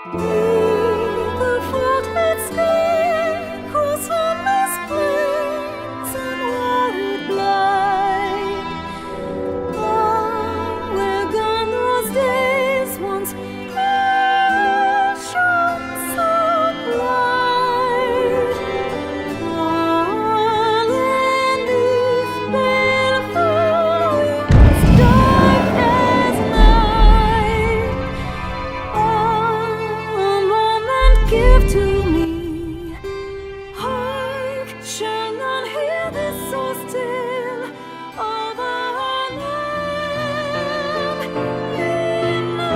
The vaulted sky calls on these plains and watered blind. Ah, where gone those days once ever shone so bright? All beneath baleful wings, dark as night. A moment give to me. Hark, shall none hear this so still of the land in night?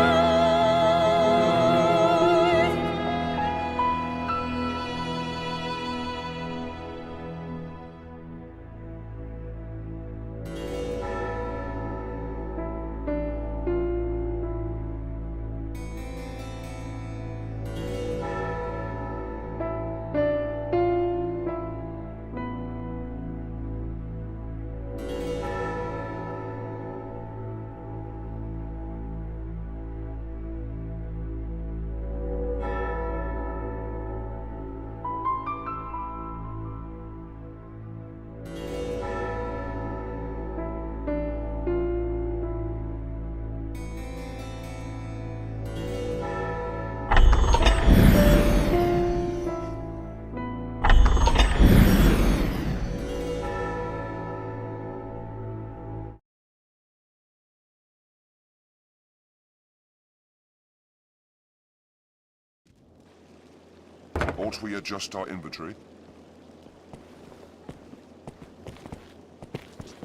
Ought we adjust our inventory?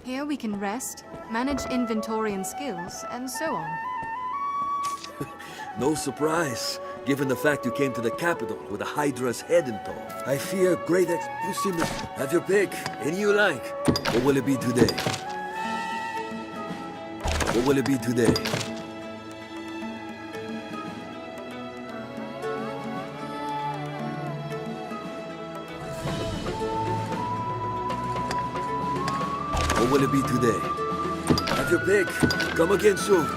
Here we can rest, manage inventory and skills, and so on. No surprise, given the fact you came to the capital with a Hydra's head in tow. I fear great You seem to have your pick. Any you like. What will it be today? What will it be today? What will it be today? Have your pick. Come again soon.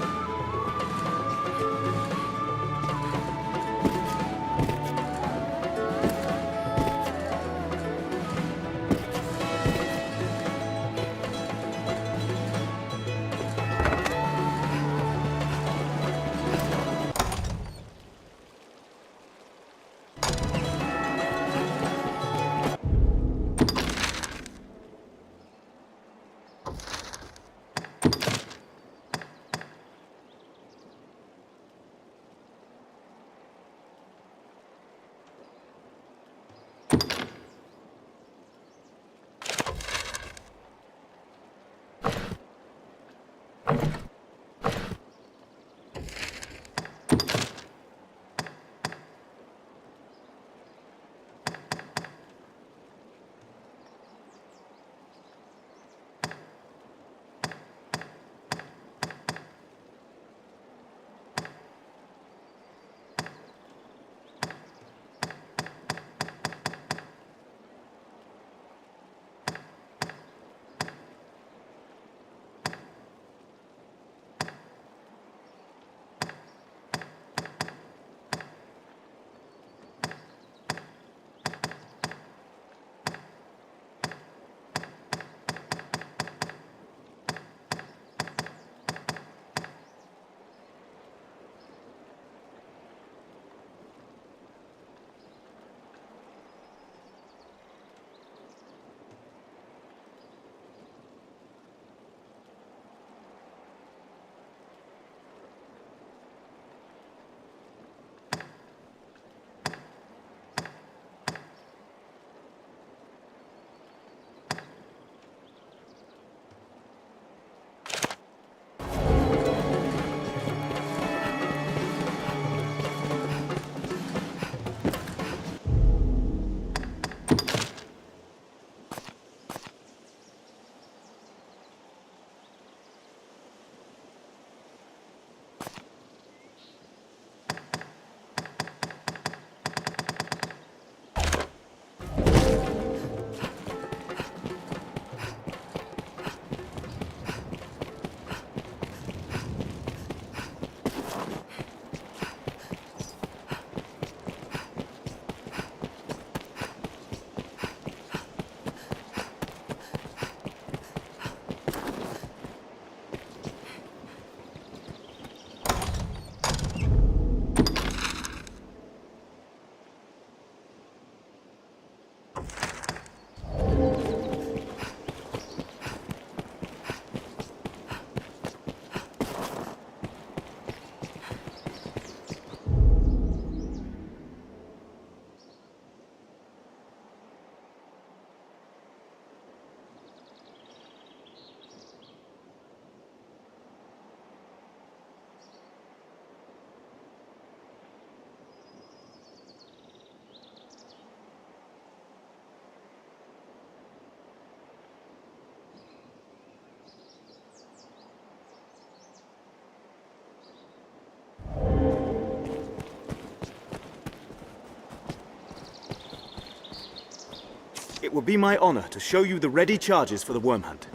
will be my honor to show you the ready charges for the worm hunt.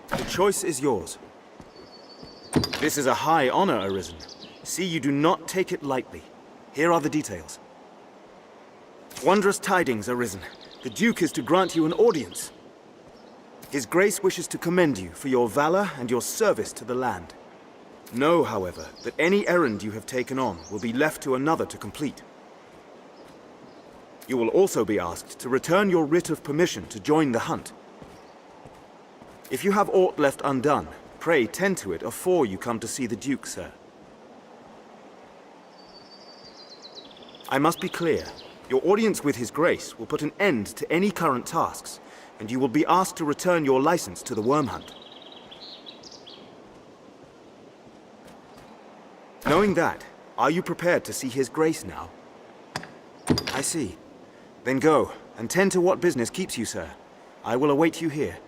The choice is yours. This is a high honor, Arisen. See, you do not take it lightly. Here are the details. Wondrous tidings, Arisen. The Duke is to grant you an audience. His Grace wishes to commend you for your valor and your service to the land. Know, however, that any errand you have taken on will be left to another to complete. You will also be asked to return your writ of permission to join the hunt. If you have aught left undone, pray tend to it afore you come to see the Duke, sir. I must be clear. Your audience with His Grace will put an end to any current tasks, and you will be asked to return your license to the worm hunt. Knowing that, are you prepared to see His Grace now? I see. Then go, and tend to what business keeps you, sir. I will await you here.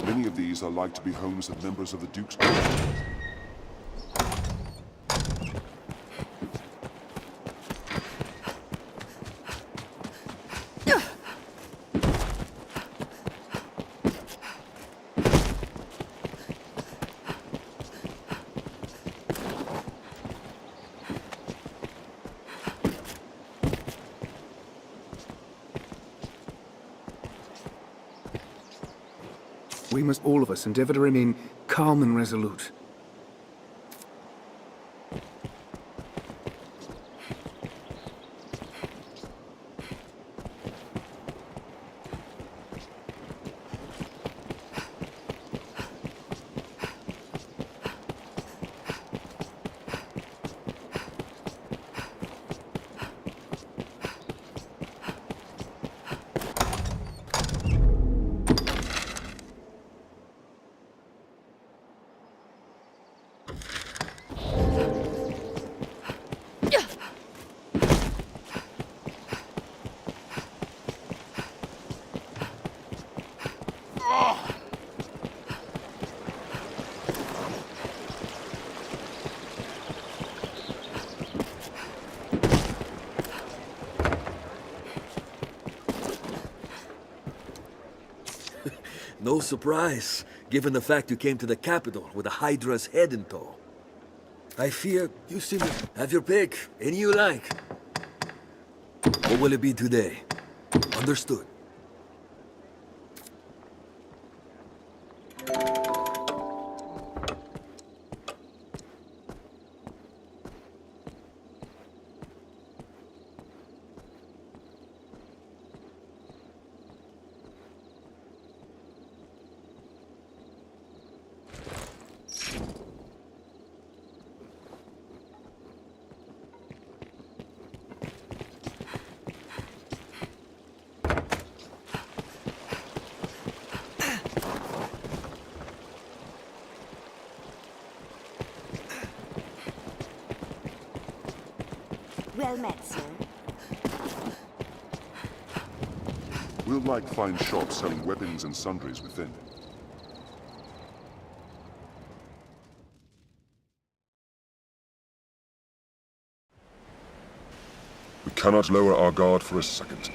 Many of these are like to be homes of members of the Duke's court. We must all of us endeavor to remain calm and resolute. No surprise, given the fact you came to the capital with a Hydra's head in tow. I fear you seem to have your pick, any you like. What will it be today? Understood. Well met, sir. We'll like fine shops selling weapons and sundries within. We cannot lower our guard for a second.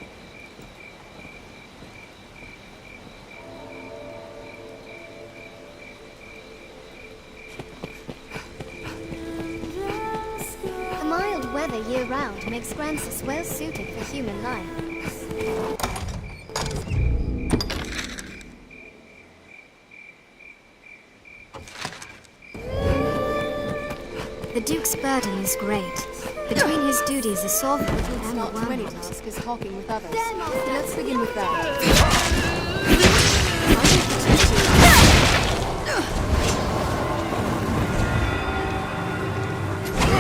The mild weather year-round makes Grancis well suited for human life. The Duke's burden is great. Between his duties as sovereign and the Not too many world. task is talking with others. Let's begin with that.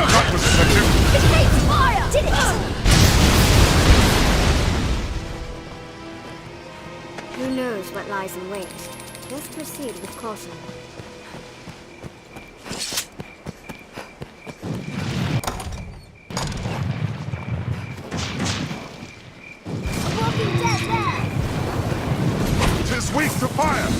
That was effective! Fire! Did it! Who knows what lies in wait? Best proceed with caution. Walking dead there! 'Tis weak to fire!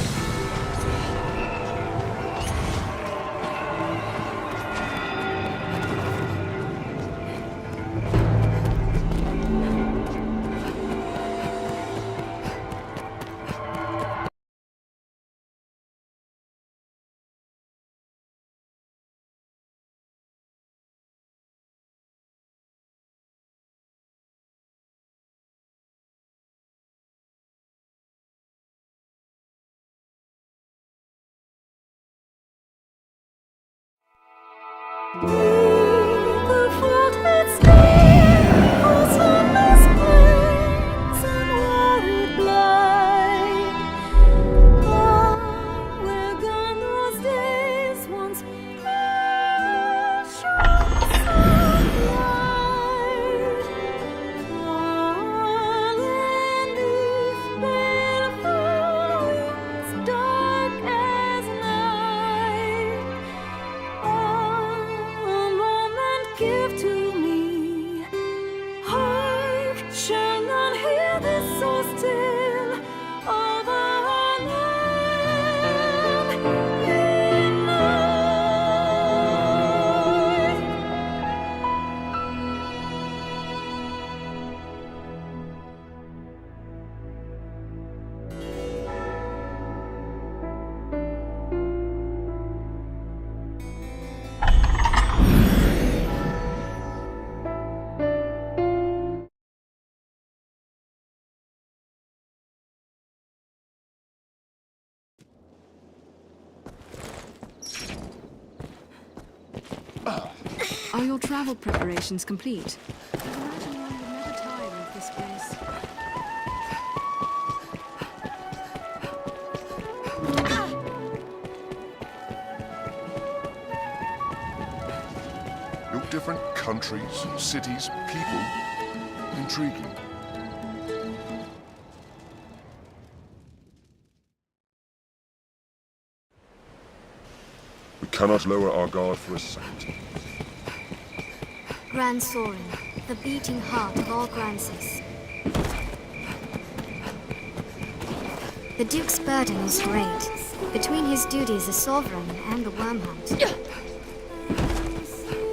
The faulted stream falls on the springs and watered blind. Ah, where gone those days once shone so bright? Fallen leaf, baleful winds, dark as night. A moment give to me. Hark, shall none hear this so still of our land in night? Are your travel preparations complete? I imagine one would never tire of this place. No different countries, cities, people. Intriguing. We cannot lower our guard for a second. Grand Sorin, the beating heart of all Grances. The Duke's burden is great. Between his duties as sovereign and the worm hunt.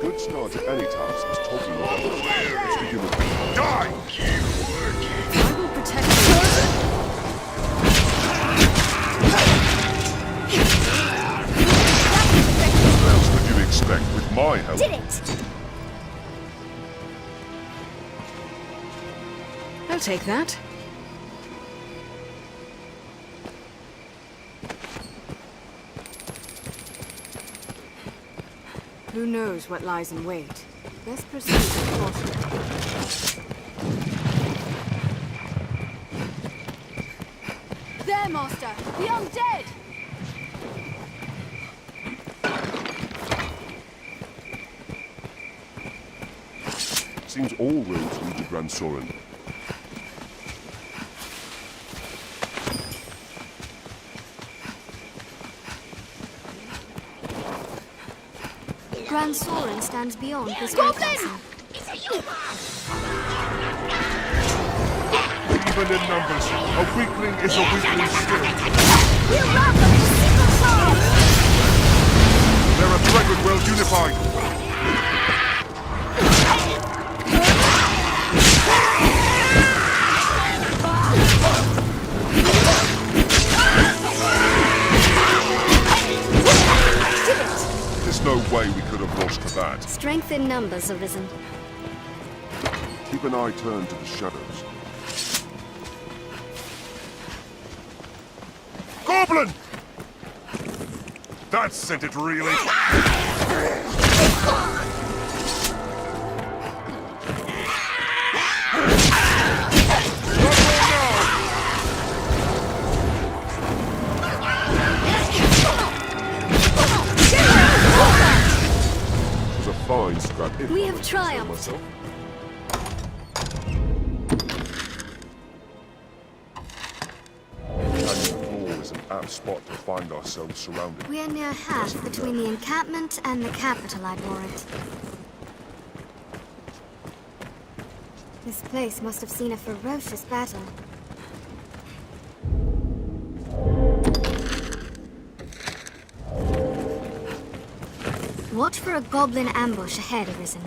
Good start to any task is talking with others. Let's begin with die! I will protect you. What else would you expect with my help? Did it! I'll take that. Who knows what lies in wait? Best proceed with caution. There, Master! The undead! Seems all roads lead to Grand Sorin. Grand Sorin stands beyond this great castle. Even in numbers, a weakling is a weakling still. They're a threat when well unified. There's no way we could have lost to that. Strength in numbers, Arisen. Keep an eye turned to the shadows. Goblin! That sent it really. Fine scrap. We have triumphed. Myself. Canyon floor is an absolute spot to find ourselves surrounded. We're near half between the encampment and the capital, I'd warrant. This place must have seen a ferocious battle. Watch for a goblin ambush ahead, Arisen.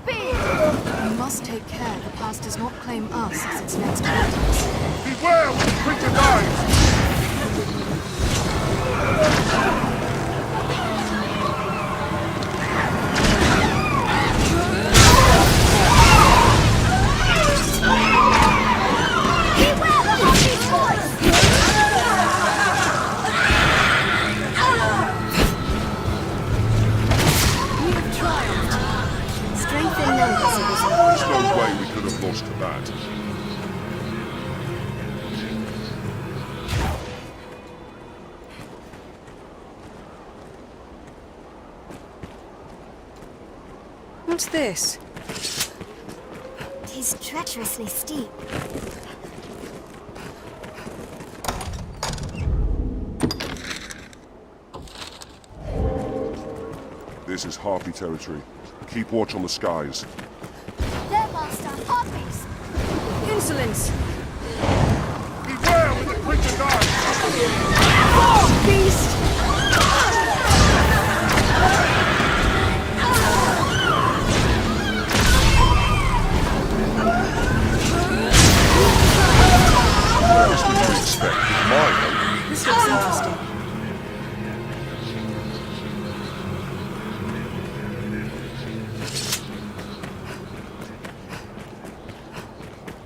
We must take care the past does not claim us as its next victims. Beware when the creature dives! Strength in numbers, Arisen. There's no way we could have lost to that. What's this? Tis treacherously steep. This is Harpy territory. Keep watch on the skies. Their master, Harpies! Insolence! Beware when the creature dives! Beast! What else would you expect? My hope. This looks interesting.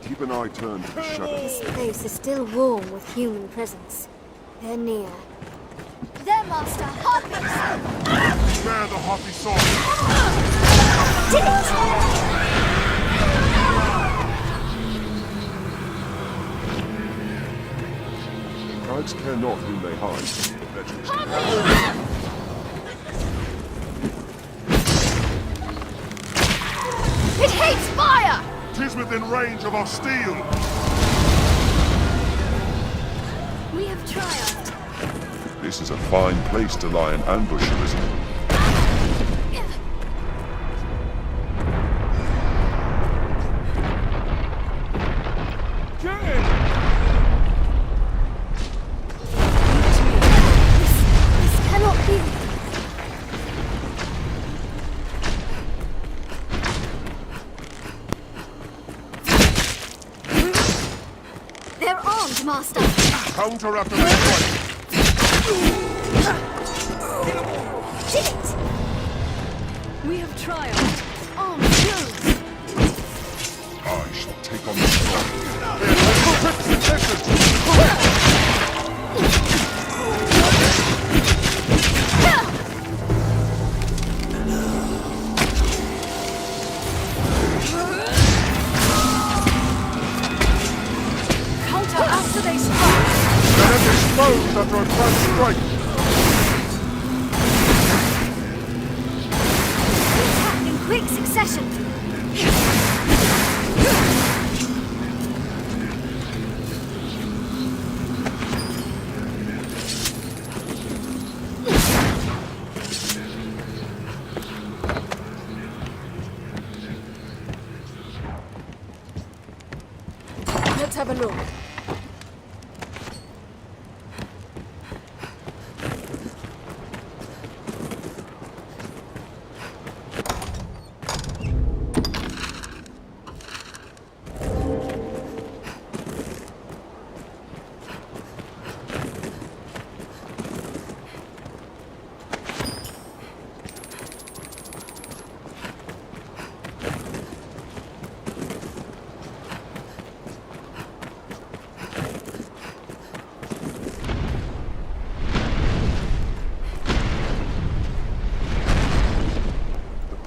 Keep an eye turned to the shadows. This place is still warm with human presence. They're near. Their master, Harpies! Beware the Harpy sword! Did it! Guides care not whom they hide. Veterans. It hates fire! 'Tis within range of our steel! We have triumphed. This is a fine place to lie in ambush, Arisen. This cannot be. They're armed, Master. Counter after the strike! Did it! We have triumphed. Armed drones. I shall take on the strong. Counter after they strike. Let us explode after a first strike! Attack in quick succession. Let's have a look.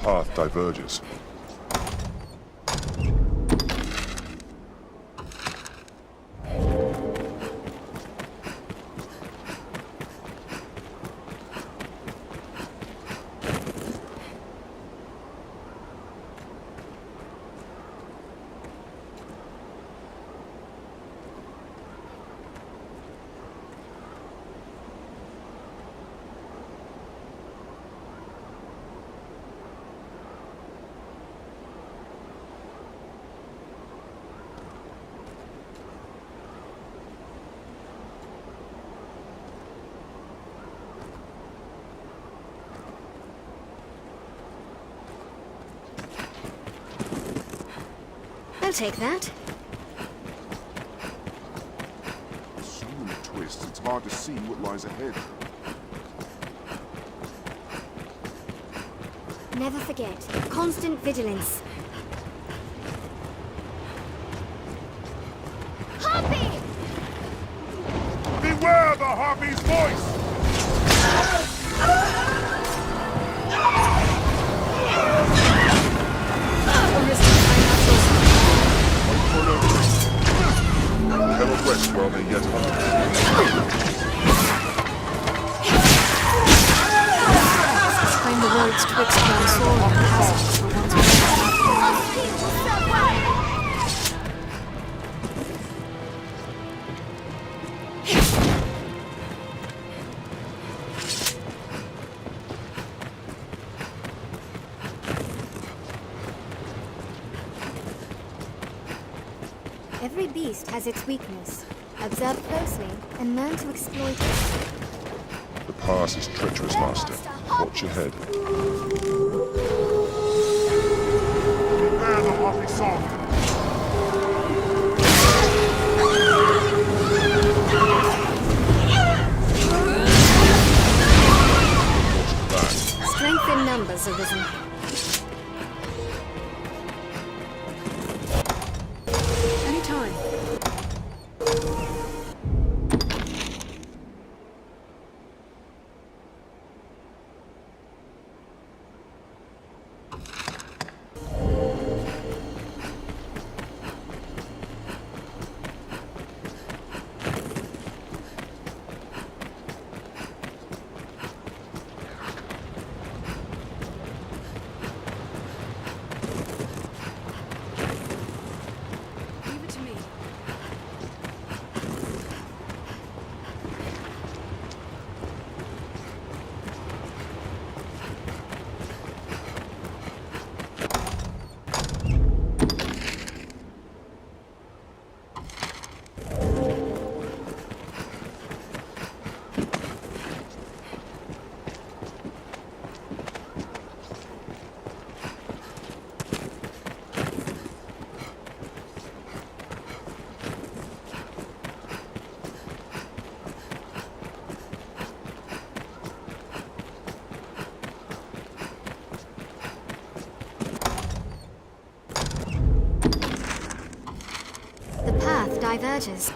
Path diverges. I'll take that. So many twists, it's hard to see what lies ahead. Never forget. Constant vigilance. Harpy! Beware the Harpy's voice! Cannot rest while they yet hunt. Find the roads twixt Mansour and the passage for once Every beast has its weakness. Observe closely and learn to exploit it. The pass is treacherous, Master. Watch your head. Beware the Harpy song! Strength in numbers, Arisen. anytime. Leave it to me. The path diverges.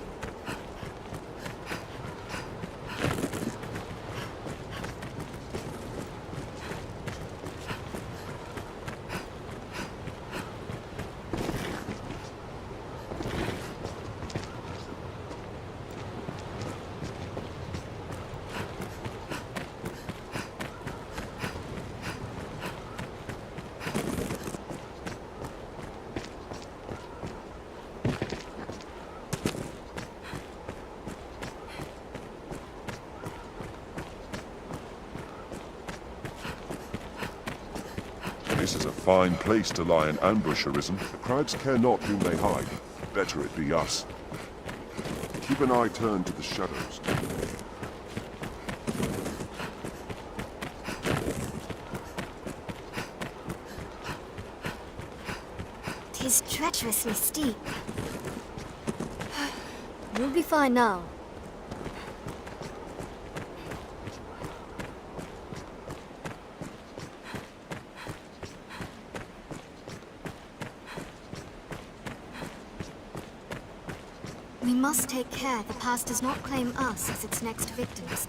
This is a fine place to lie in ambush, Arisen. The crowds care not whom they hide. Better it be us. Keep an eye turned to the shadows. 'Tis treacherously steep. We'll be fine now. We must take care the past does not claim us as its next victims.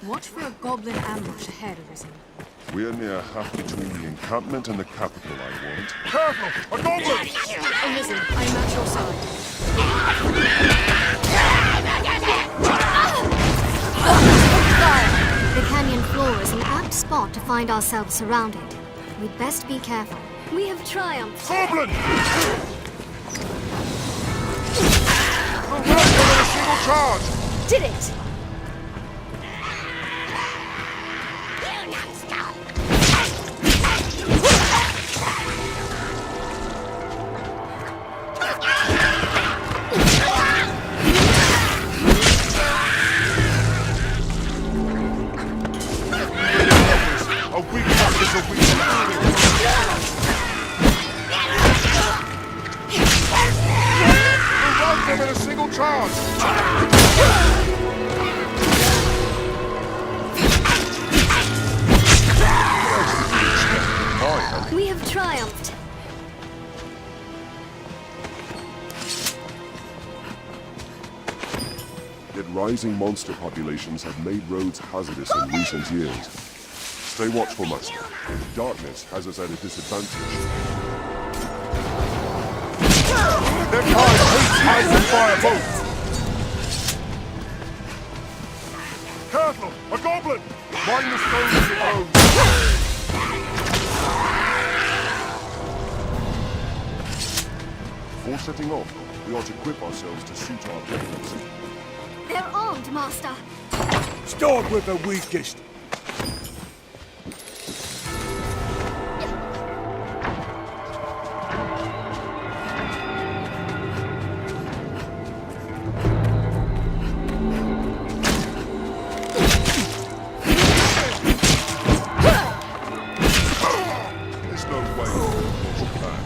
Watch for a goblin ambush ahead, Arisen. We're near half between the encampment and the capital, I warrant. Careful! A goblin! Arisen, I am at your side. The canyon floor is an apt spot to find ourselves surrounded. We'd best be careful. We have triumphed. Goblin! A single charge! Did it! A weak foot is a weak foot. We have triumphed. Yet rising monster populations have made roads hazardous in recent years. Stay watchful, Master. Darkness has us at a disadvantage. Their kind hates ice and fire both! Careful! A goblin! Mind the stones you own! Before setting off, we ought to equip ourselves to suit our objectives. They're armed, Master. Start with the weakest. There's no way we can watch that.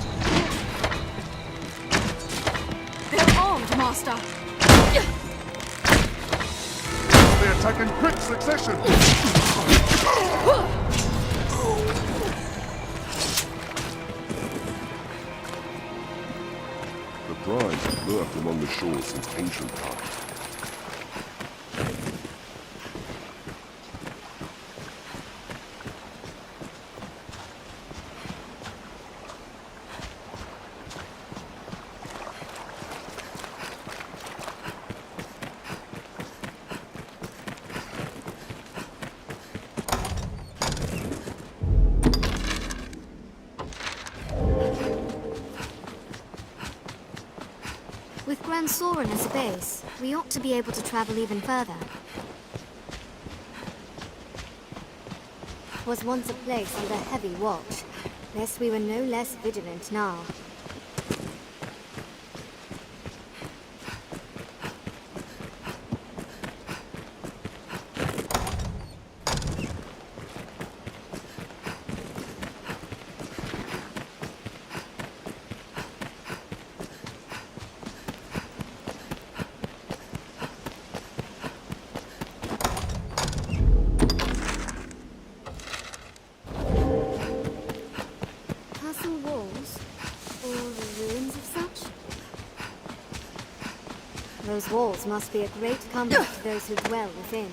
They're armed, Master. They attack in quick succession! The bride have lurked along the shore since ancient times. With Gran Soren as a base, we ought to be able to travel even further. Was once a place under heavy watch, lest we were no less vigilant now. Castle walls? Or the ruins of such? Those walls must be a great comfort to those who dwell within.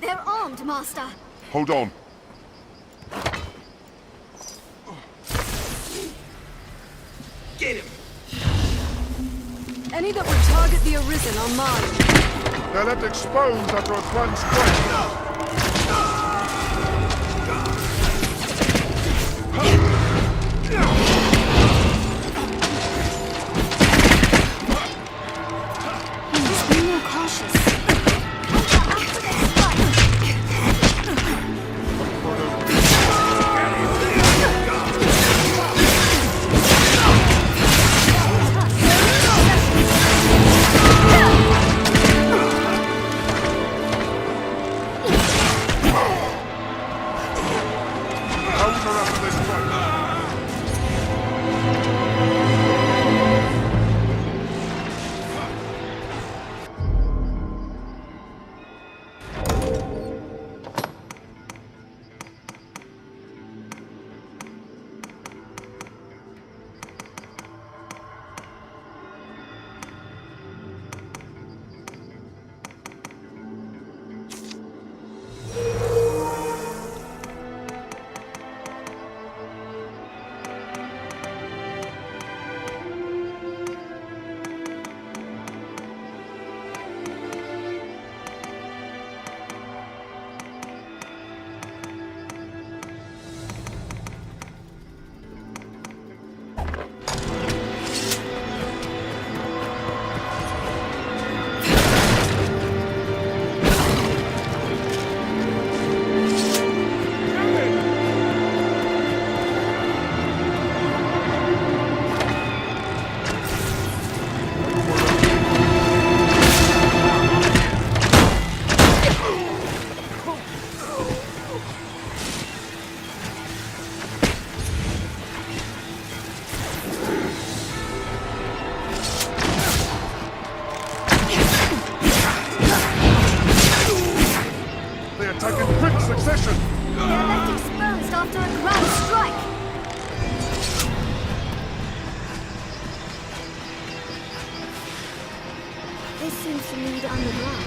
They're armed, Master! Hold on. Any that would target the Arisen are mine. They're left exposed after a grand strike. Please be more cautious. This seems to lead underground.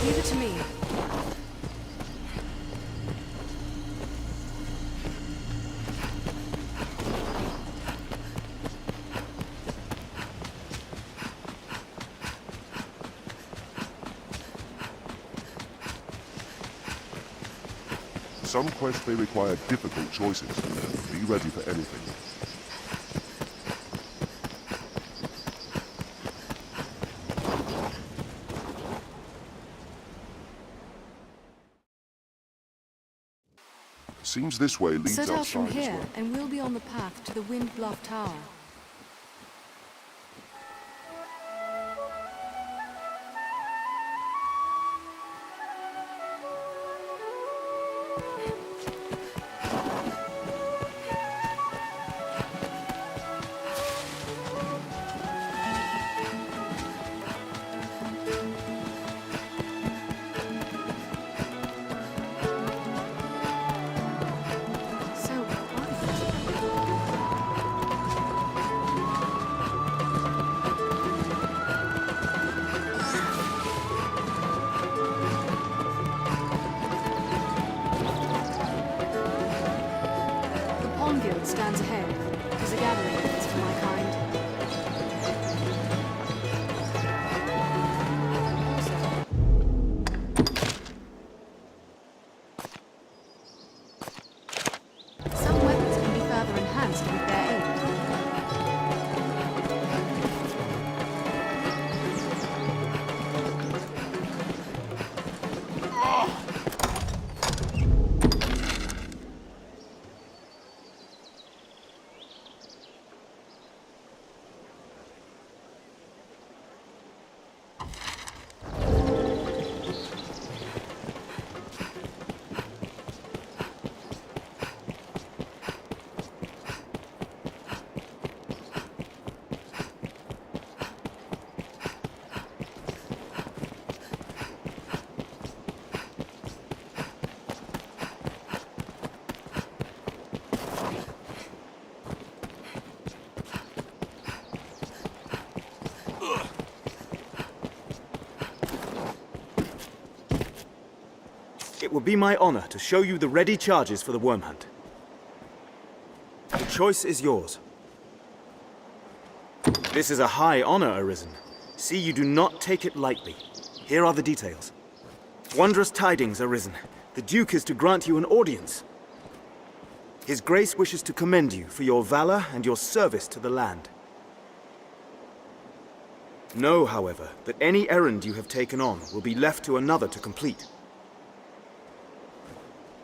Leave it to me. Some quests may require difficult choices. Be ready for anything. Seems this way leads Set out outside from as here, well. and we'll be on the path to the Wind Bluff Tower. So quiet. The Pawn Guild stands ahead. There's a gathering place for my kind. Some weapons can be further enhanced with their aid. It will be my honor to show you the ready charges for the worm hunt. The choice is yours. This is a high honor, Arisen. See, you do not take it lightly. Here are the details. Wondrous tidings, Arisen. The Duke is to grant you an audience. His Grace wishes to commend you for your valor and your service to the land. Know, however, that any errand you have taken on will be left to another to complete.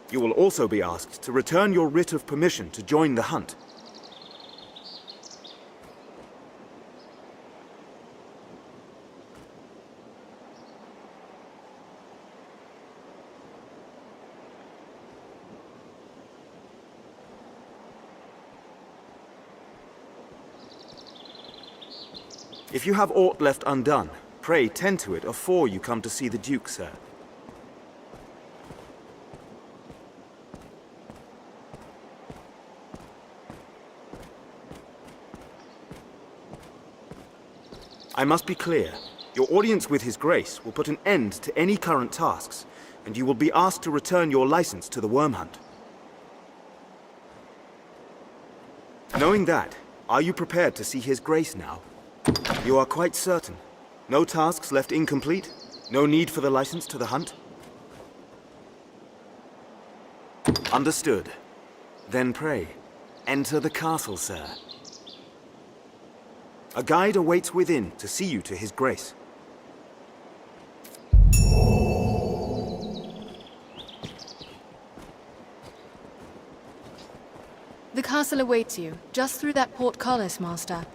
You will also be asked to return your writ of permission to join the hunt. If you have aught left undone, pray tend to it afore you come to see the Duke, sir. I must be clear. Your audience with His Grace will put an end to any current tasks, and you will be asked to return your license to the worm hunt. Knowing that, are you prepared to see His Grace now? You are quite certain? No tasks left incomplete? No need for the license to the hunt? Understood. Then pray, enter the castle, sir. A guide awaits within to see you to His Grace. The castle awaits you, just through that portcullis, Master.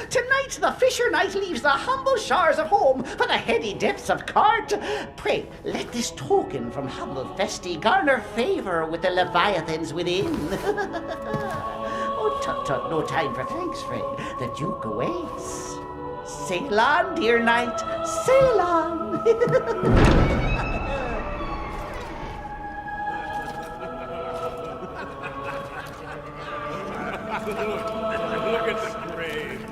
Tonight the fisher knight leaves the humble shores of home for the heady depths of court. Pray, let this token from humble Festi garner favour with the leviathans within. Oh, tut tut, no time for thanks, friend. The Duke awaits. Sail on, dear knight, sail on. Look at the grave.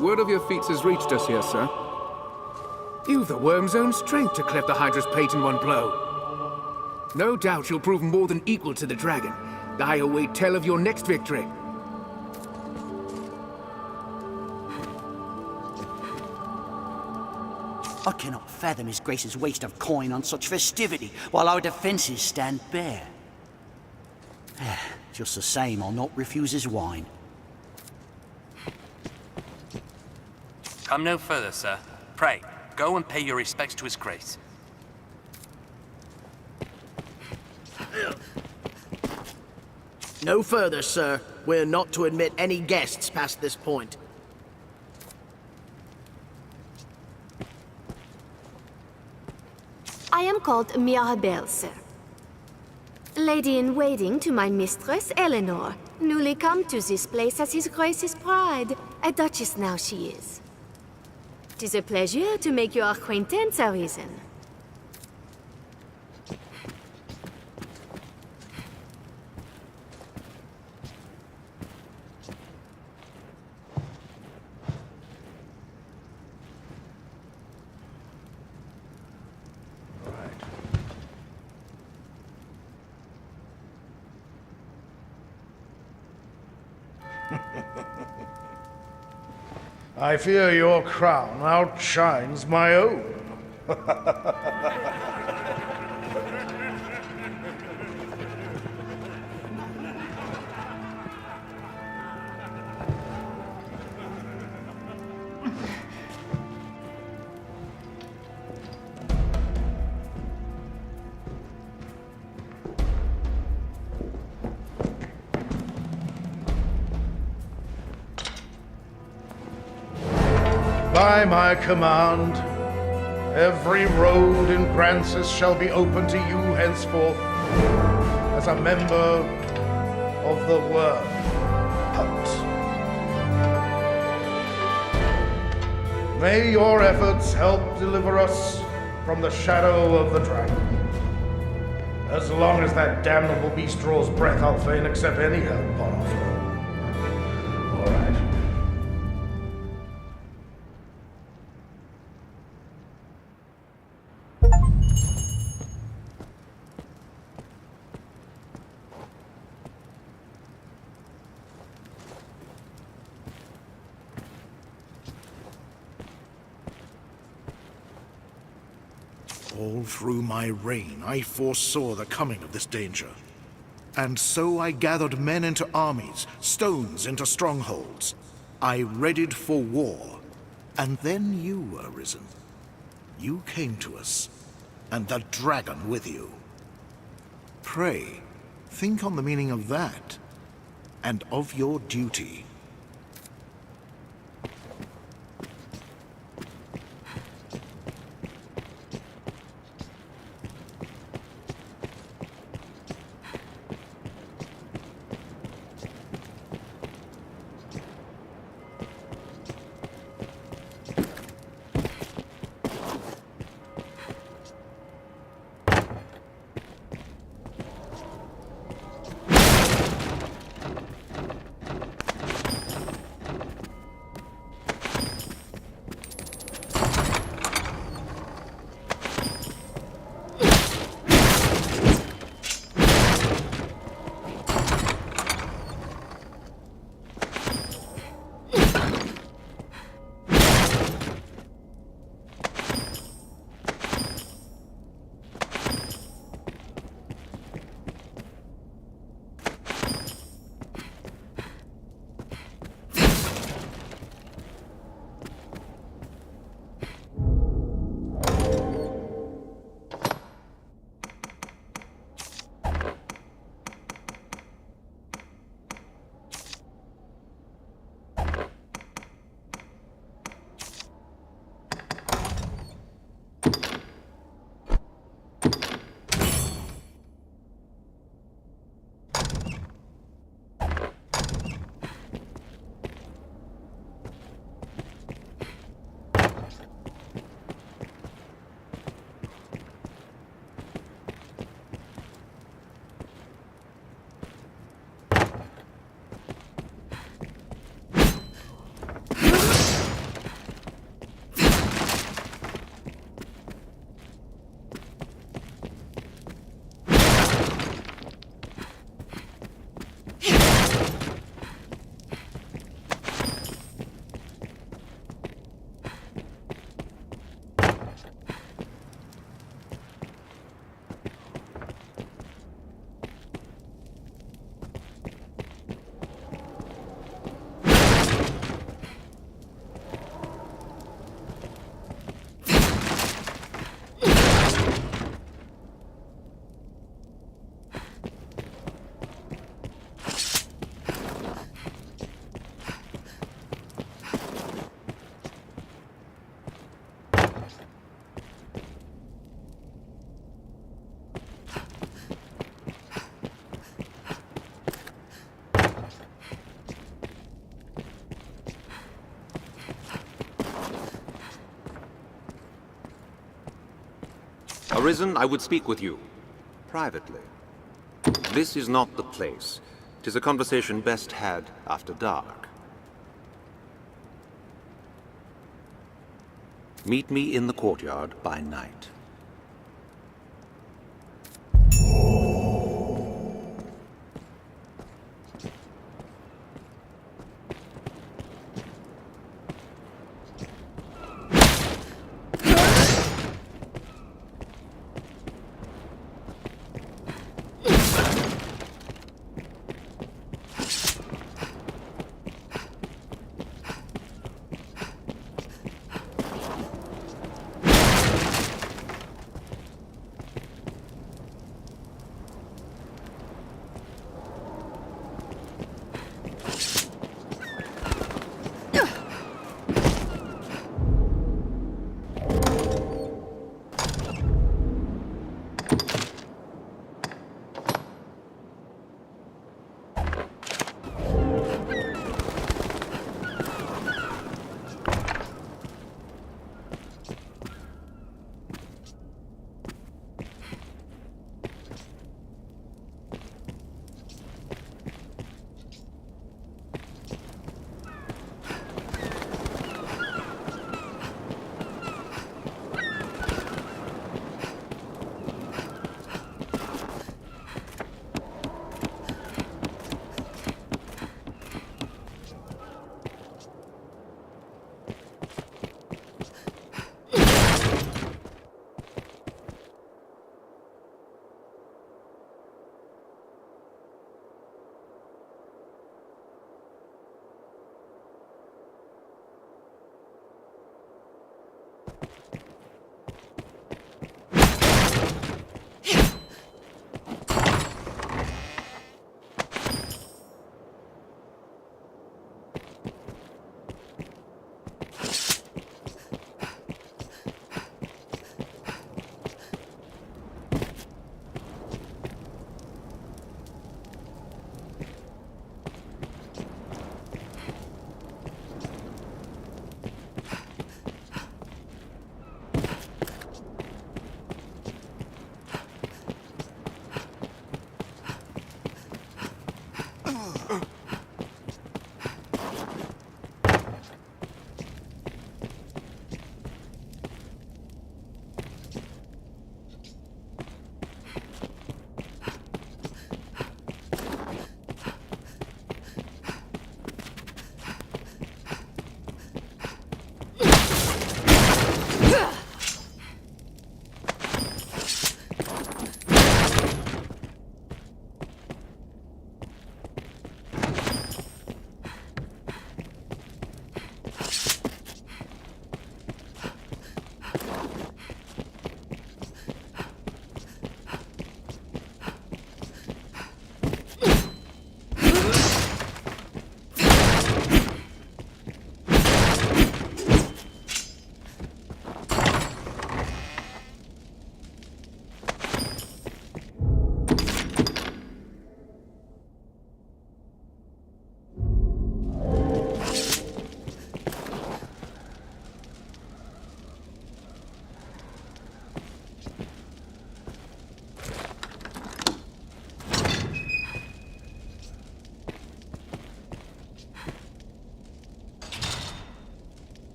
Word of your feats has reached us here, sir. You've the worm's own strength to cleft the Hydra's pate in one blow. No doubt you'll prove more than equal to the dragon. I await tell of your next victory. I cannot fathom his grace's waste of coin on such festivity, while our defences stand bare. Just the same, I'll not refuse his wine. Come no further, sir. Pray, go and pay your respects to his grace. No further, sir. We're not to admit any guests past this point. I am called Mirabelle, sir. Lady-in-waiting to my mistress, Eleanor. Newly come to this place as his grace's bride. A duchess now she is. 'Tis a pleasure to make your acquaintance, Arisen. I fear your crown outshines my own. By my command, every road in Grancis shall be open to you henceforth as a member of the Worm Hunt. May your efforts help deliver us from the shadow of the dragon. As long as that damnable beast draws breath, I'll fain accept any help on offer. All right. All through my reign, I foresaw the coming of this danger. And so I gathered men into armies, stones into strongholds. I readied for war. And then you, Arisen. You came to us, and the dragon with you. Pray, think on the meaning of that, and of your duty. Arisen, I would speak with you. Privately. This is not the place. 'Tis a conversation best had after dark. Meet me in the courtyard by night.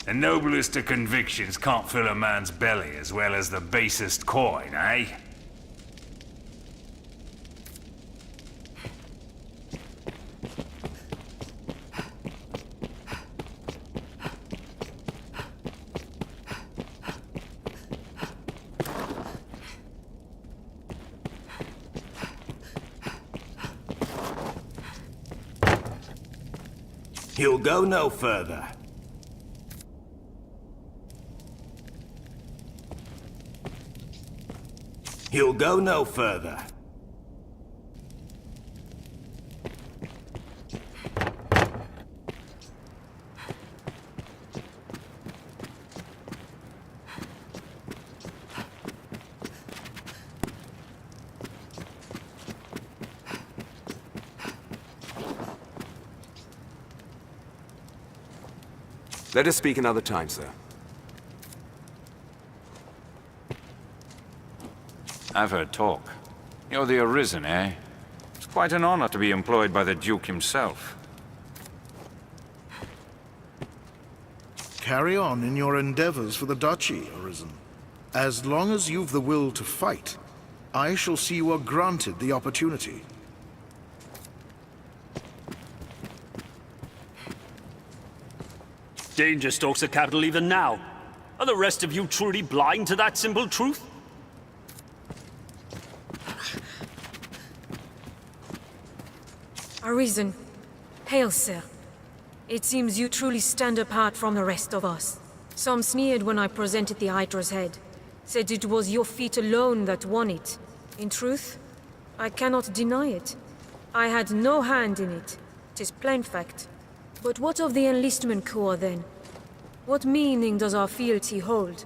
The noblest of convictions can't fill a man's belly as well as the basest coin, eh? You'll go no further. You'll go no further. Let us speak another time, sir. I've heard talk. You're the Arisen, eh? It's quite an honor to be employed by the Duke himself. Carry on in your endeavors for the Duchy, Arisen. As long as you've the will to fight, I shall see you are granted the opportunity. Danger stalks the capital even now. Are the rest of you truly blind to that simple truth? Arisen, hail, sir. It seems you truly stand apart from the rest of us. Some sneered when I presented the Hydra's head, said it was your feat alone that won it. In truth, I cannot deny it. I had no hand in it. 'Tis plain fact. But what of the enlistment corps, then? What meaning does our fealty hold?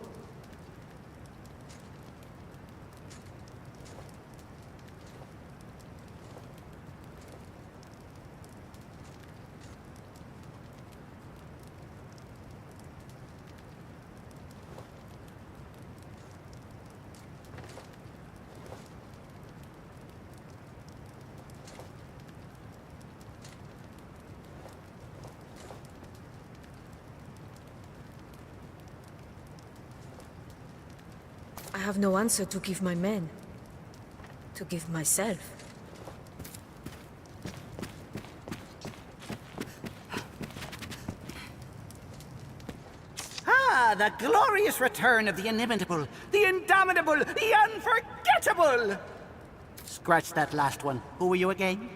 I have no answer to give my men. To give myself. Ah, the glorious return of the inimitable, the indomitable, the unforgettable! Scratch that last one. Who were you again?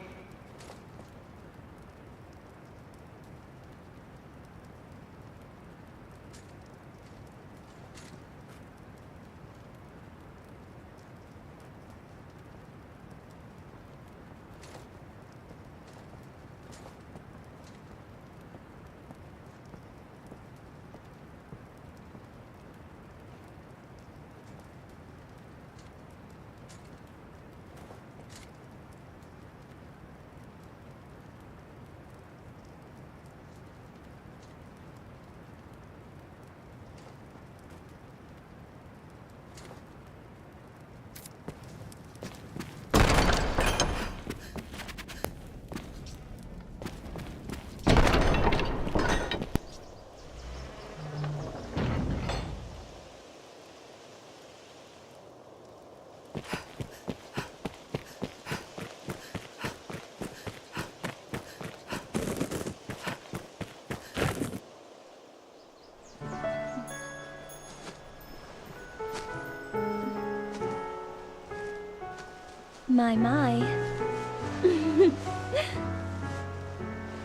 My.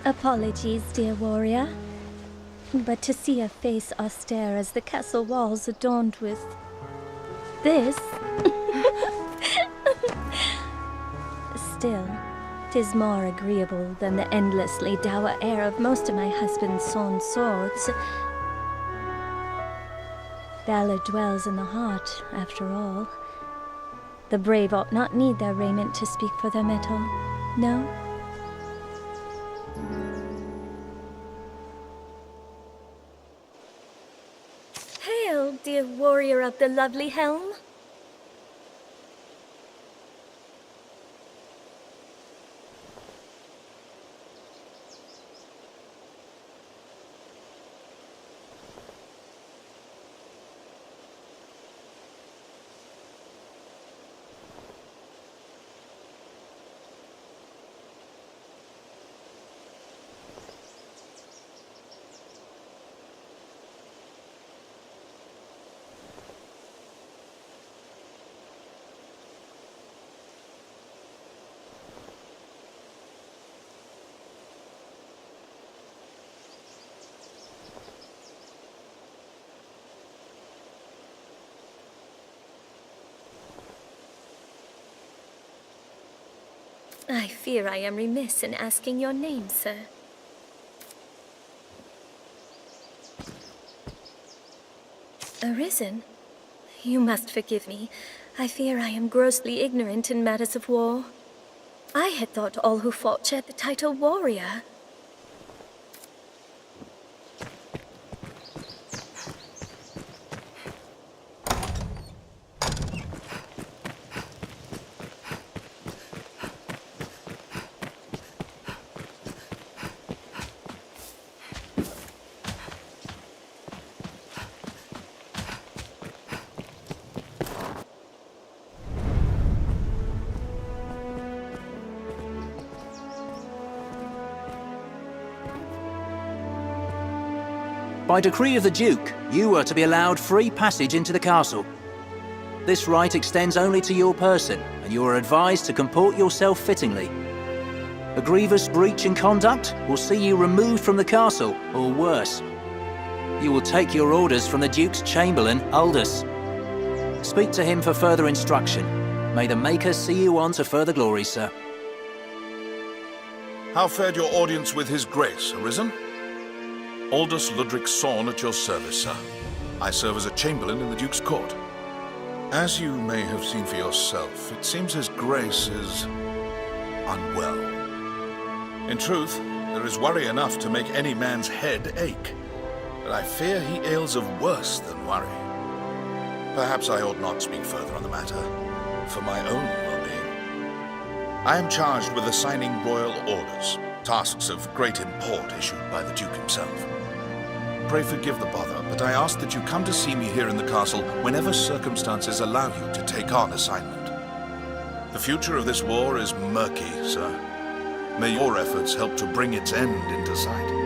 Apologies, dear warrior. But to see a face austere as the castle walls adorned with this... Still, 'tis more agreeable than the endlessly dour air of most of my husband's sewn swords. Valor dwells in the heart, after all. The brave ought not need their raiment to speak for them at all, no? Hail, dear warrior of the lovely helm. I fear I am remiss in asking your name, sir. Arisen? You must forgive me. I fear I am grossly ignorant in matters of war. I had thought all who fought shared the title warrior. By decree of the Duke, you are to be allowed free passage into the castle. This right extends only to your person, and you are advised to comport yourself fittingly. A grievous breach in conduct will see you removed from the castle, or worse. You will take your orders from the Duke's Chamberlain, Aldous. Speak to him for further instruction. May the Maker see you on to further glory, sir. How fared your audience with His Grace, Arisen? Aldous Ludric Sorn at your service, sir. I serve as a Chamberlain in the Duke's court. As you may have seen for yourself, it seems His Grace is unwell. In truth, there is worry enough to make any man's head ache. But I fear he ails of worse than worry. Perhaps I ought not speak further on the matter, for my own well-being. I am charged with assigning royal orders, tasks of great import issued by the Duke himself. Pray forgive the bother, but I ask that you come to see me here in the castle whenever circumstances allow you to take on assignment. The future of this war is murky, sir. May your efforts help to bring its end into sight.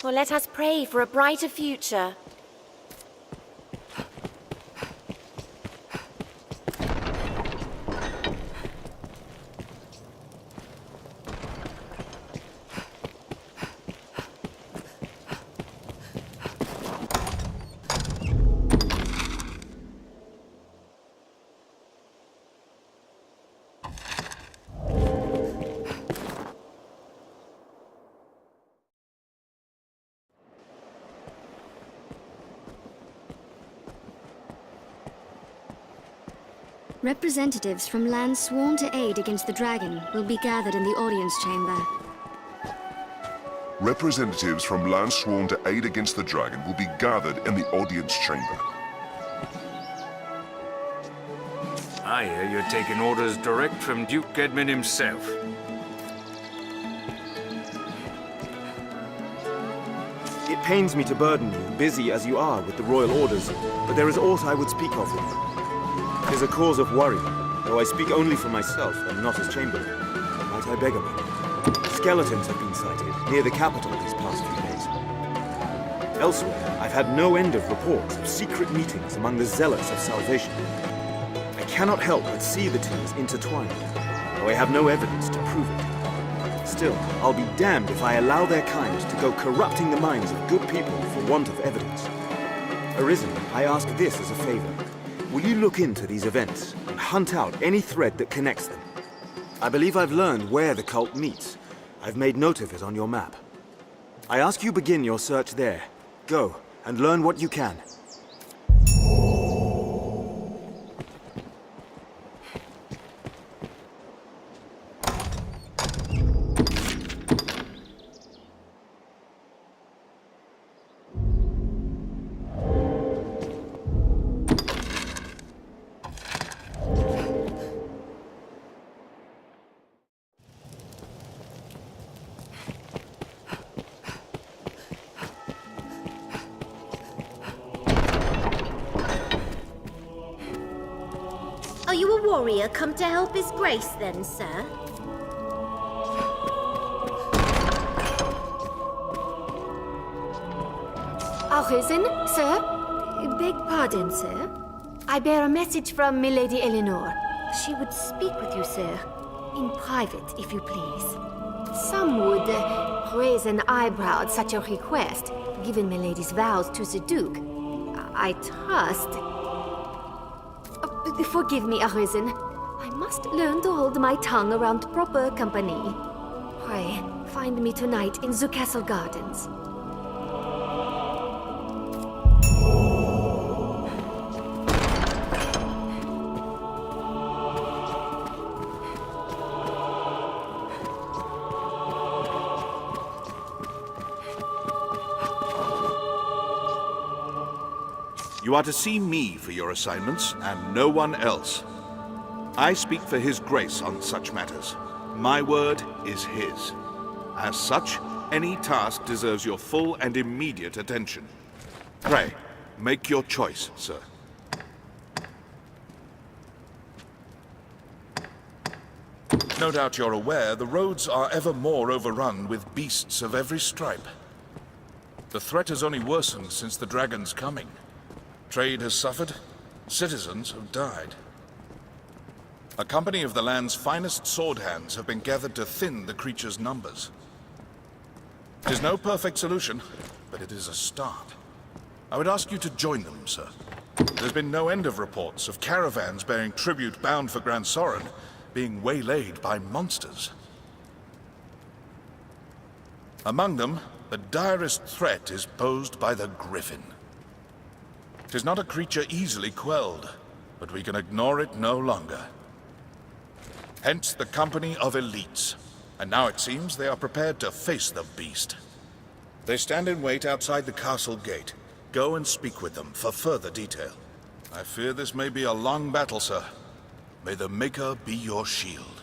Well, let us pray for a brighter future. Representatives from lands sworn to aid against the dragon will be gathered in the audience chamber. Representatives from lands sworn to aid against the dragon will be gathered in the audience chamber. I hear you're taking orders direct from Duke Edmund himself. It pains me to burden you, busy as you are with the royal orders, but there is aught I would speak of with you. It is a cause of worry, though I speak only for myself and not as Chamberlain. Might I beg a moment? Skeletons have been sighted near the capital these past few days. Elsewhere, I've had no end of reports of secret meetings among the zealots of salvation. I cannot help but see the two as intertwined, though I have no evidence to prove it. Still, I'll be damned if I allow their kind to go corrupting the minds of good people for want of evidence. Arisen, I ask this as a favor. Will you look into these events and hunt out any thread that connects them? I believe I've learned where the cult meets. I've made note of it on your map. I ask you begin your search there. Go, and learn what you can. warrior come to help his grace then, sir? Arisen, sir? Beg pardon, sir. I bear a message from Milady Eleanor. She would speak with you, sir. In private, if you please. Some would raise an eyebrow at such a request, given Milady's vows to the Duke. I trust... Forgive me, Arisen. I must learn to hold my tongue around proper company. Pray, find me tonight in the castle gardens. You are to see me for your assignments, and no one else. I speak for His Grace on such matters. My word is his. As such, any task deserves your full and immediate attention. Pray, make your choice, sir. No doubt you're aware the roads are ever more overrun with beasts of every stripe. The threat has only worsened since the dragon's coming. Trade has suffered, citizens have died. A company of the land's finest sword hands have been gathered to thin the creature's numbers. It is no perfect solution, but it is a start. I would ask you to join them, sir. There's been no end of reports of caravans bearing tribute bound for Grand Sorin being waylaid by monsters. Among them, the direst threat is posed by the Griffin. It is not a creature easily quelled, but we can ignore it no longer. Hence the company of elites, and now it seems they are prepared to face the beast. They stand in wait outside the castle gate. Go and speak with them for further detail. I fear this may be a long battle, sir. May the Maker be your shield.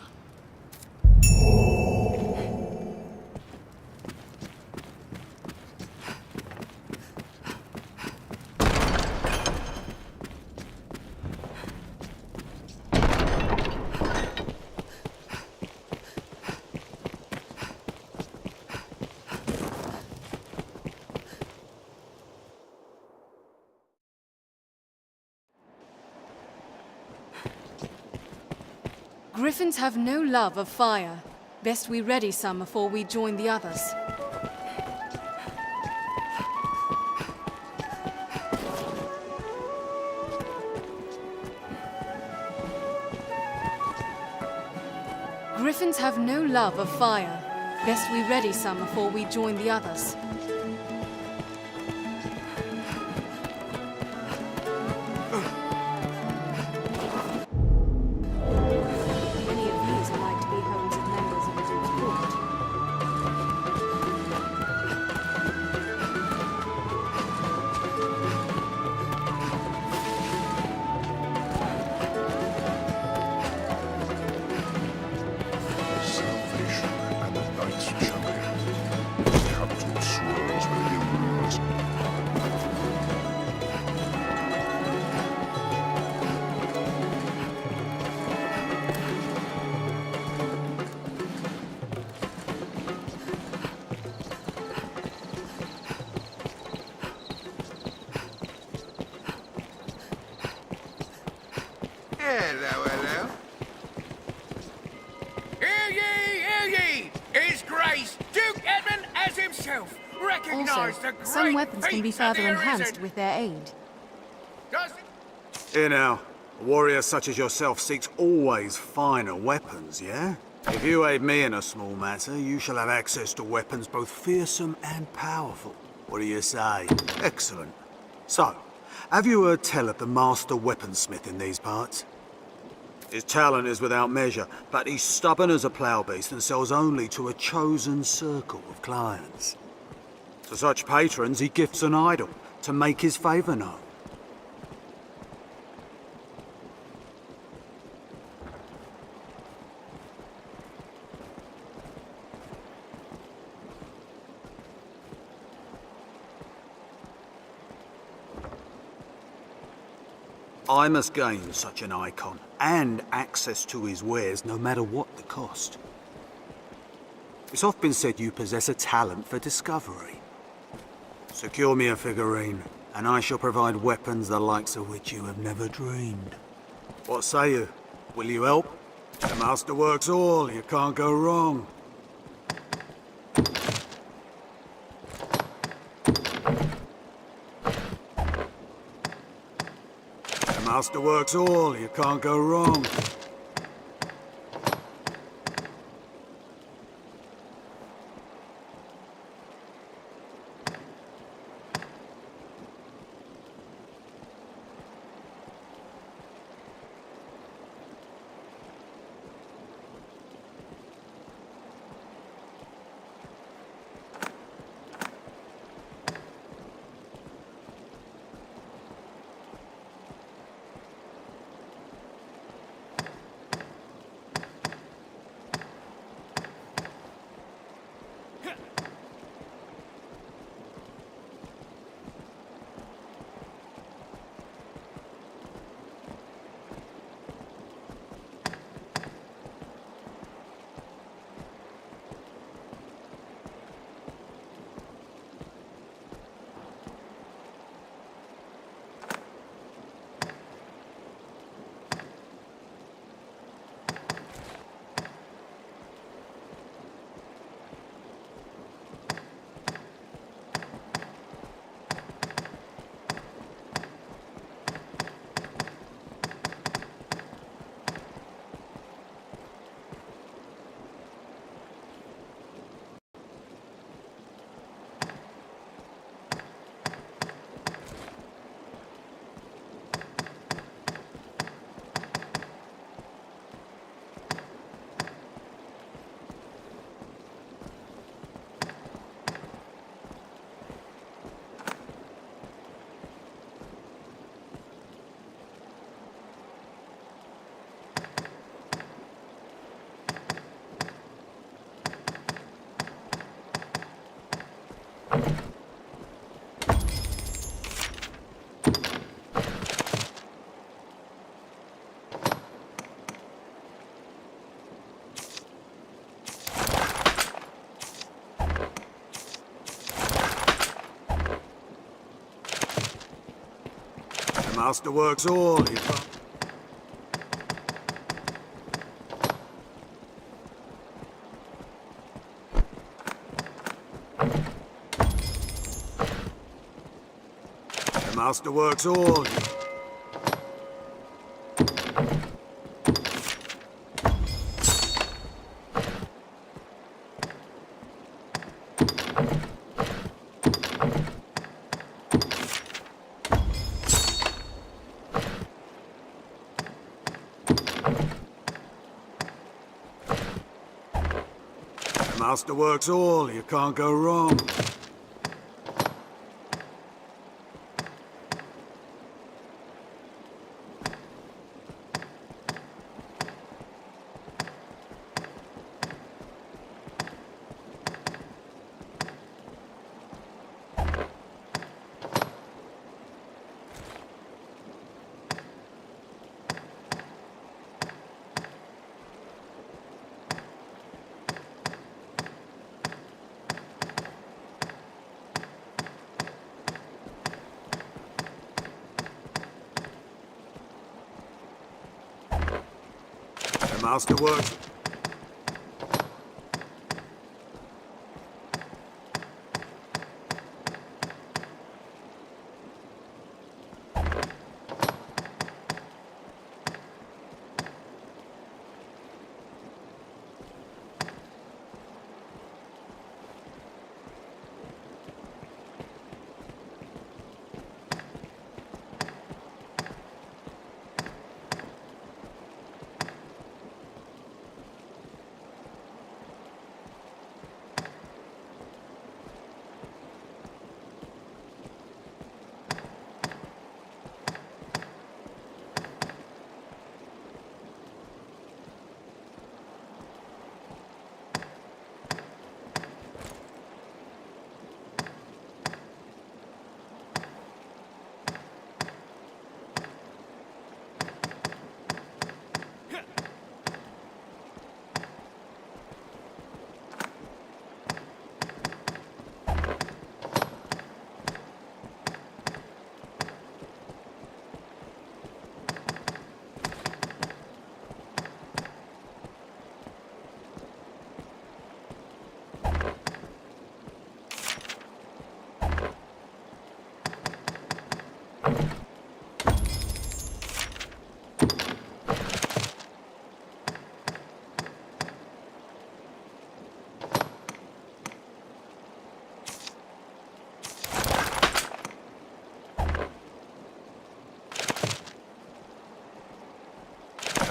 Griffins have no love of fire. Best we ready some before we join the others. Griffins have no love of fire. Best we ready some before we join the others. Hello, hello. Hear ye! His Grace, Duke Edmund as himself, recognized the great some weapons can be feats of further the enhanced Arisen. with their aid. Here now, a warrior such as yourself seeks always finer weapons, yeah? If you aid me in a small matter, you shall have access to weapons both fearsome and powerful. What do you say? Excellent. So, have you heard tell of the master weaponsmith in these parts? His talent is without measure, but he's stubborn as a plough beast and sells only to a chosen circle of clients. To such patrons, he gifts an idol to make his favour known. I must gain such an icon, and access to his wares no matter what the cost. It's often been said you possess a talent for discovery. Secure me a figurine, and I shall provide weapons the likes of which you have never dreamed. What say you? Will you help? The master works all, you can't go wrong. The master works all, you can't go wrong. The master works all, you can't... The master works all. The master works all, you can't go wrong. The master works.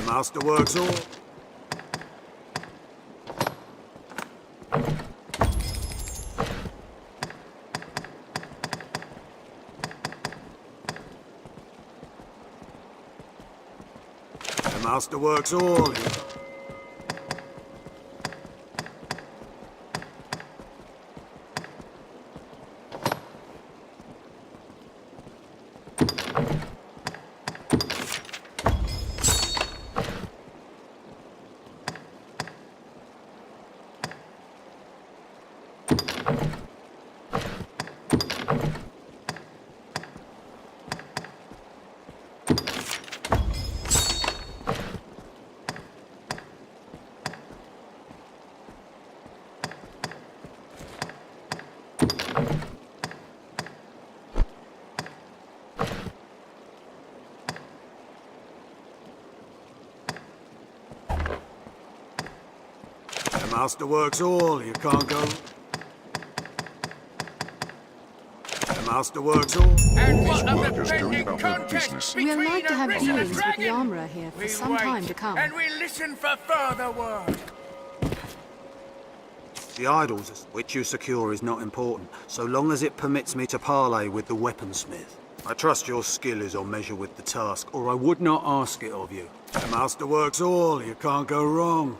masterworks all. The masterworks all. The masterworks all. You can't go. The masterworks all. And what of the pending contest We are like to have Arisen and dealings with the Dragon? armorer here for We some wait, time to come. and we listen for further word. The idols which you secure is not important, so long as it permits me to parley with the weaponsmith. I trust your skill is on measure with the task, or I would not ask it of you. The masterworks all. You can't go wrong.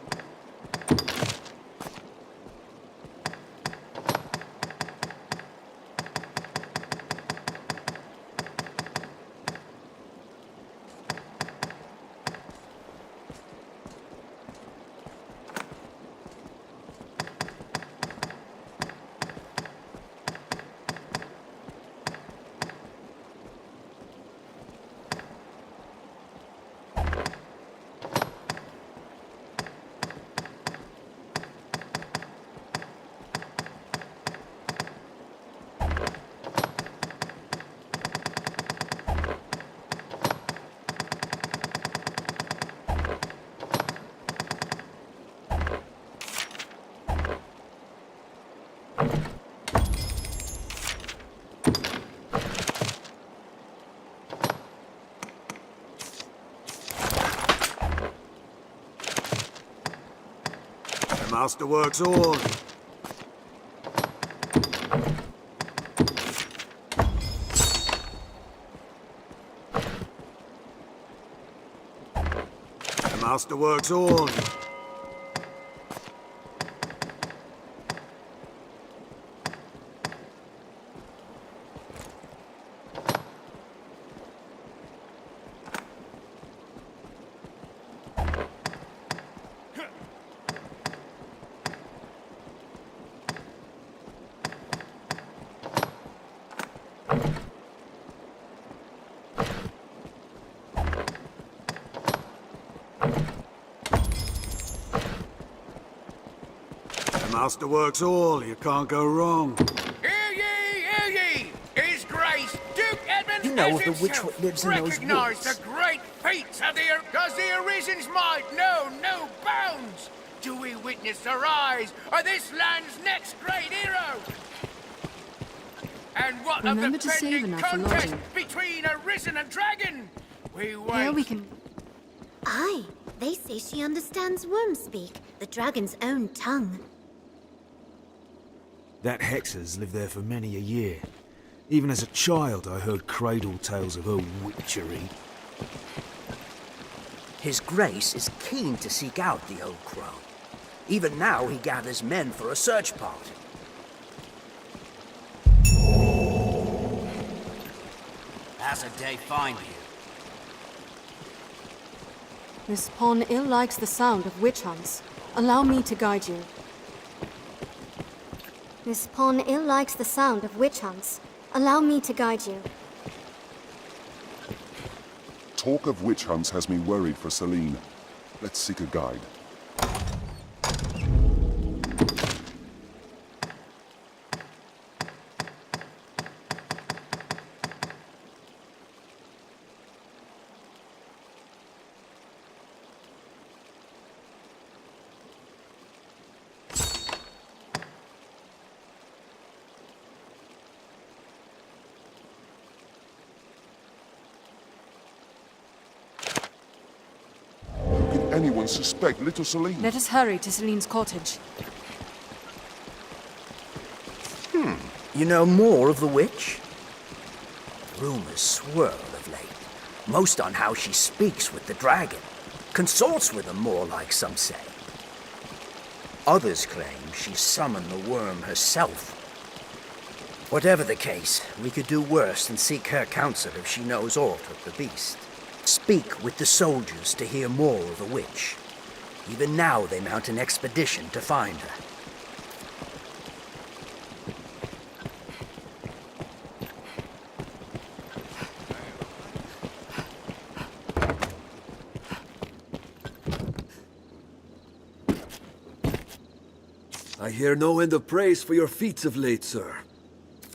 The masterworks all. The masterworks all. The masterworks all. You can't go wrong. Hear ye, hear ye! His Grace, Duke Edmund You know as of the witch himself what lives in those recognise woods? the great feats of the... Does the Arisen's might know no bounds? Do we witness the rise of this land's next great hero? And what Remember of to the save pending enough for contest lodging. between Arisen and Dragon? We wait. Here we can... Aye, they say she understands worm speak, the dragon's own tongue. That hexer's lived there for many a year. Even as a child, I heard cradle tales of her witchery. His Grace is keen to seek out the old crow. Even now he gathers men for a search party. How's a day find you? Miss Pon ill likes the sound of witch hunts. Allow me to guide you. Miss Pon ill likes the sound of witch hunts. Allow me to guide you. Talk of witch hunts has me worried for Celine. Let's seek a guide. anyone suspect little Celine? Let us hurry to Celine's cottage. You know more of the witch? Rumors swirl of late, most on how she speaks with the dragon. Consorts with him more like some say. Others claim she summoned the worm herself. Whatever the case, we could do worse than seek her counsel if she knows aught of the beast. Speak with the soldiers to hear more of the witch. Even now they mount an expedition to find her. I hear no end of praise for your feats of late, sir.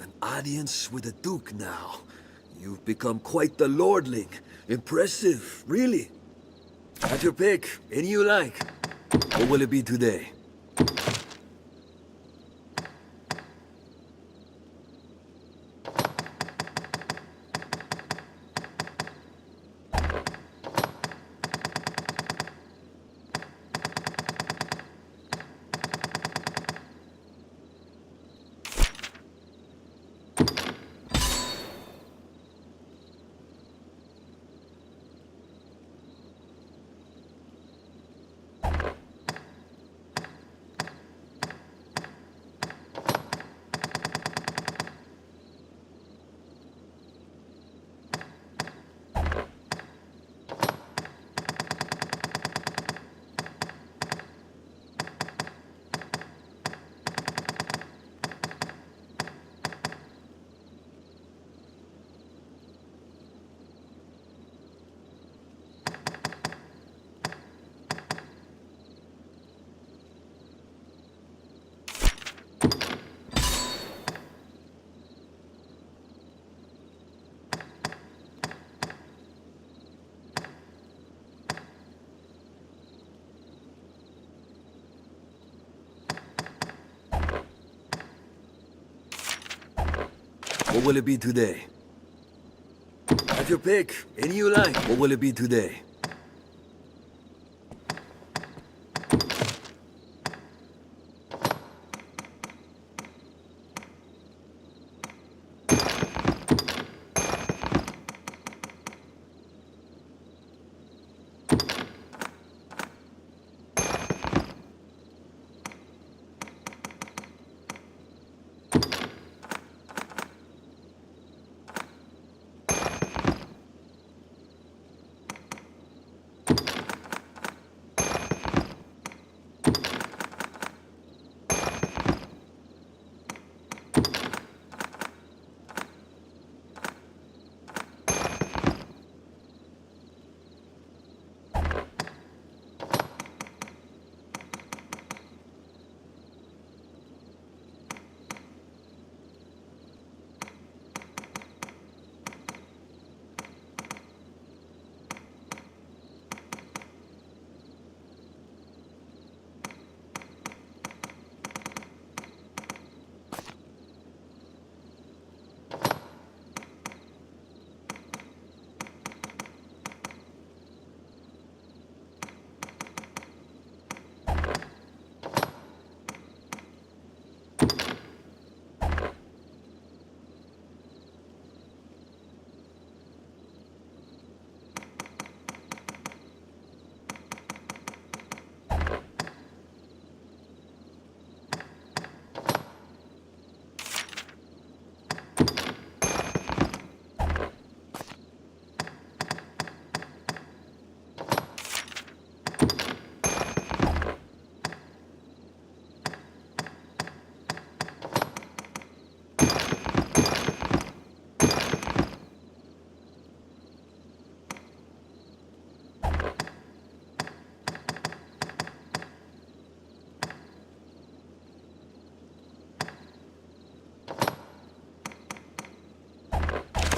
An audience with the Duke now. You've become quite the lordling. Impressive, really. At your pick, any you like. What will it be today? What will it be today? At your pick, any you like. What will it be today?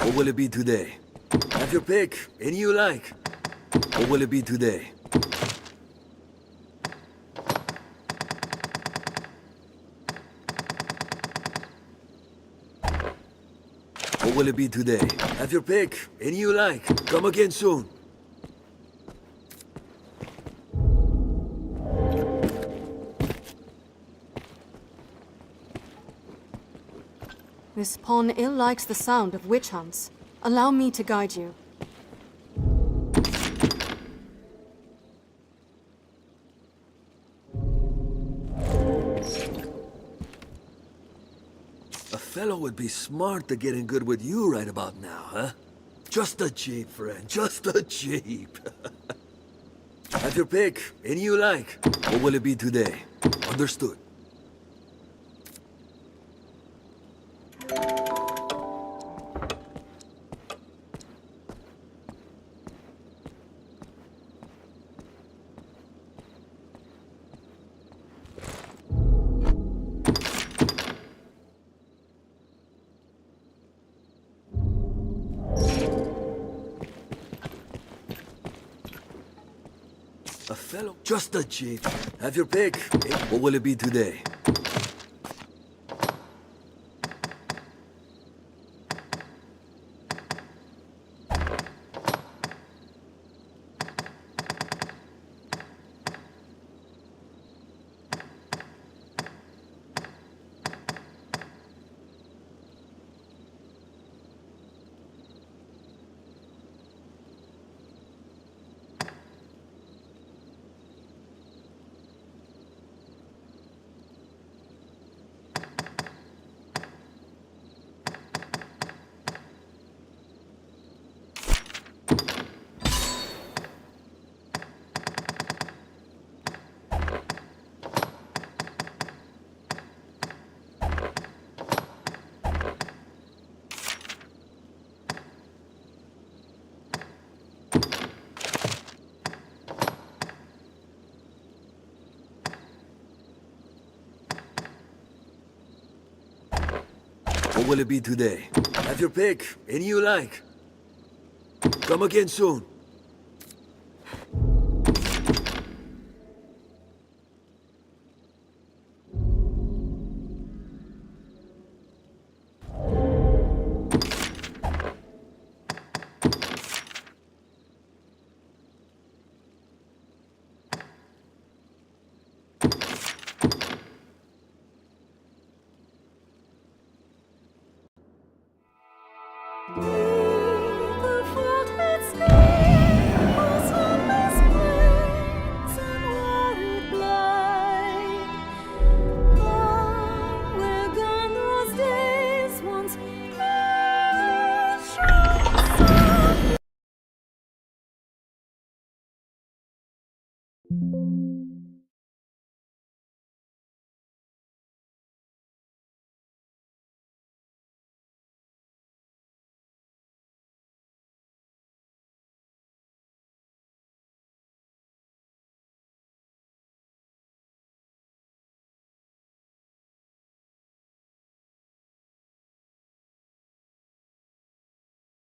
What will it be today? Have your pick, any you like. What will it be today? What will it be today? Have your pick, any you like. Come again soon. This pawn ill likes the sound of witch hunts. Allow me to guide you. A fellow would be smart to get in good with you right about now, huh? Just a jeep, friend. Just a jeep. Have your pick. Any you like. What will it be today? Understood. A fellow, just a jeep. Have your pick. What will it be today? What will it be today? Have your pick. Any you like. Come again soon.